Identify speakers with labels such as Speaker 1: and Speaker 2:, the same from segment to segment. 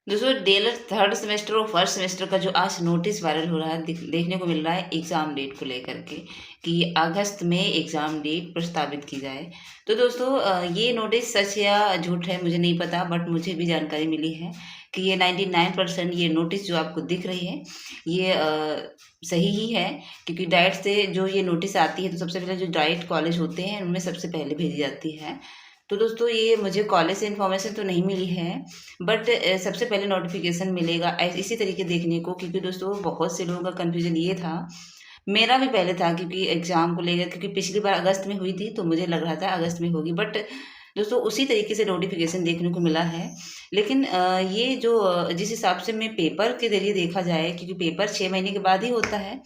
Speaker 1: दोस्तों DElEd third semester और first semester का जो आज नोटिस वायरल हो रहा है देखने को मिल रहा है एग्ज़ाम डेट को लेकर के कि अगस्त में एग्ज़ाम डेट प्रस्तावित की जाए। तो दोस्तों ये नोटिस सच या झूठ है मुझे नहीं पता, बट मुझे भी जानकारी मिली है कि ये 99% ये नोटिस जो आपको दिख रही है ये सही ही है, क्योंकि डाइट से जो ये नोटिस आती है तो सबसे पहले जो डाइट कॉलेज होते हैं उनमें सबसे पहले भेजी जाती है। तो दोस्तों ये मुझे कॉलेज से इन्फॉर्मेशन तो नहीं मिली है, बट सबसे पहले नोटिफिकेशन मिलेगा इसी तरीके देखने को, क्योंकि दोस्तों बहुत से लोगों का कन्फ्यूजन ये था, मेरा भी पहले था क्योंकि एग्ज़ाम को लेकर, क्योंकि पिछली बार अगस्त में हुई थी तो मुझे लग रहा था अगस्त में होगी, बट दोस्तों उसी तरीके से नोटिफिकेशन देखने को मिला है। लेकिन ये जो जिस हिसाब से मैं पेपर के ज़रिए देखा जाए, क्योंकि पेपर 6 महीने के बाद ही होता है,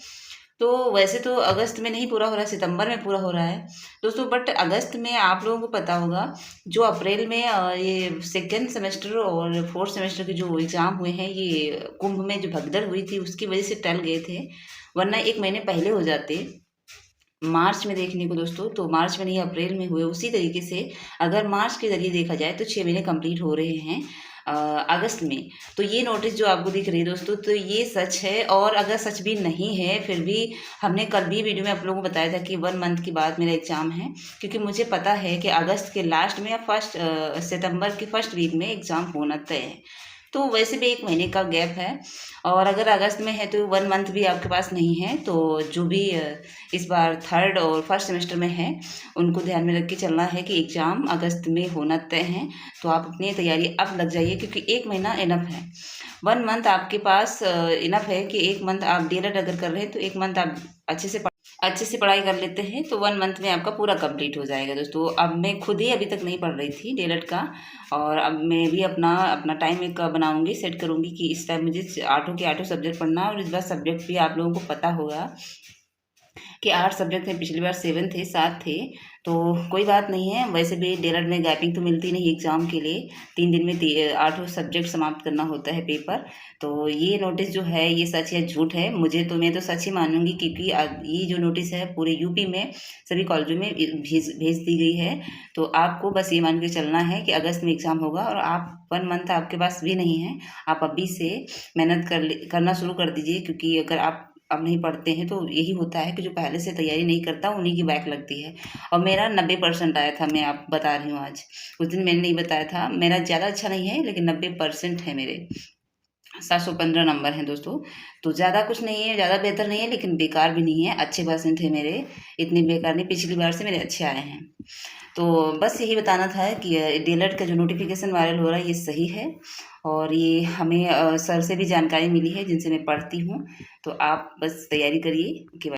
Speaker 1: तो वैसे तो अगस्त में नहीं पूरा हो रहा है, सितंबर में पूरा हो रहा है दोस्तों। बट अगस्त में आप लोगों को पता होगा जो अप्रैल में ये सेकेंड सेमेस्टर और फोर्थ सेमेस्टर के जो एग्ज़ाम हुए हैं, ये कुंभ में जो भगदड़ हुई थी उसकी वजह से टल गए थे, वरना 1 महीने पहले हो जाते मार्च में देखने को दोस्तों। तो मार्च में नहीं अप्रैल में हुए, उसी तरीके से अगर मार्च के ज़रिए देखा जाए तो 6 महीने कंप्लीट हो रहे हैं अगस्त में। तो ये नोटिस जो आपको दिख रही है दोस्तों, तो ये सच है, और अगर सच भी नहीं है फिर भी हमने कल भी वीडियो में आप लोगों को बताया था कि 1 मंथ के बाद मेरा एग्ज़ाम है, क्योंकि मुझे पता है कि अगस्त के लास्ट में या फर्स्ट सितंबर के फर्स्ट वीक में एग्ज़ाम होना तय है। तो वैसे भी 1 महीने का गैप है, और अगर अगस्त में है तो 1 मंथ भी आपके पास नहीं है। तो जो भी इस बार थर्ड और फर्स्ट सेमेस्टर में है उनको ध्यान में रख के चलना है कि एग्ज़ाम अगस्त में होना तय है। तो आप अपनी तैयारी अब लग जाइए, क्योंकि 1 महीना इनफ है। 1 मंथ आपके पास इनफ है कि 1 मंथ आप डीएलएड अगर कर रहे हैं तो 1 मंथ आप अच्छे से पढ़ाई कर लेते हैं तो 1 मंथ में आपका पूरा कंप्लीट हो जाएगा दोस्तों। अब मैं खुद ही अभी तक नहीं पढ़ रही थी डीएलएड का, और अब मैं भी अपना अपना टाइम एक बनाऊंगी, सेट करूंगी कि इस टाइम मुझे आठों के आठों सब्जेक्ट पढ़ना है। और इस बार सब्जेक्ट भी आप लोगों को पता होगा कि 8 सब्जेक्ट थे, पिछली बार 7 थे, 7 थे। तो कोई बात नहीं है, वैसे भी डीएलएड में गैपिंग तो मिलती नहीं एग्ज़ाम के लिए, 3 दिन में 8 सब्जेक्ट समाप्त करना होता है पेपर। तो ये नोटिस जो है ये सच या झूठ है, मैं तो सच ही मानूंगी, क्योंकि ये जो नोटिस है पूरे यूपी में सभी कॉलेजों में भेज दी गई है। तो आपको बस ये मान के चलना है कि अगस्त में एग्ज़ाम होगा, और आप 1 मंथ आपके पास भी नहीं है, आप अभी से मेहनत करना शुरू कर दीजिए, क्योंकि अगर आप अब नहीं पढ़ते हैं तो यही होता है कि जो पहले से तैयारी नहीं करता उन्हीं की बैक लगती है। और मेरा 90% आया था, मैं आप बता रही हूँ आज, उस दिन मैंने नहीं बताया था, मेरा ज़्यादा अच्छा नहीं है लेकिन 90% है मेरे, 715 नंबर हैं दोस्तों। तो ज़्यादा कुछ नहीं है, ज़्यादा बेहतर नहीं है लेकिन बेकार भी नहीं है, अच्छे परसेंट है मेरे, इतने बेकार नहीं, पिछली बार से मेरे अच्छे आए हैं। तो बस यही बताना था कि डीएलएड का जो नोटिफिकेशन वायरल हो रहा है ये सही है, और ये हमें सर से भी जानकारी मिली है जिनसे मैं पढ़ती हूँ। तो आप बस तैयारी करिए कि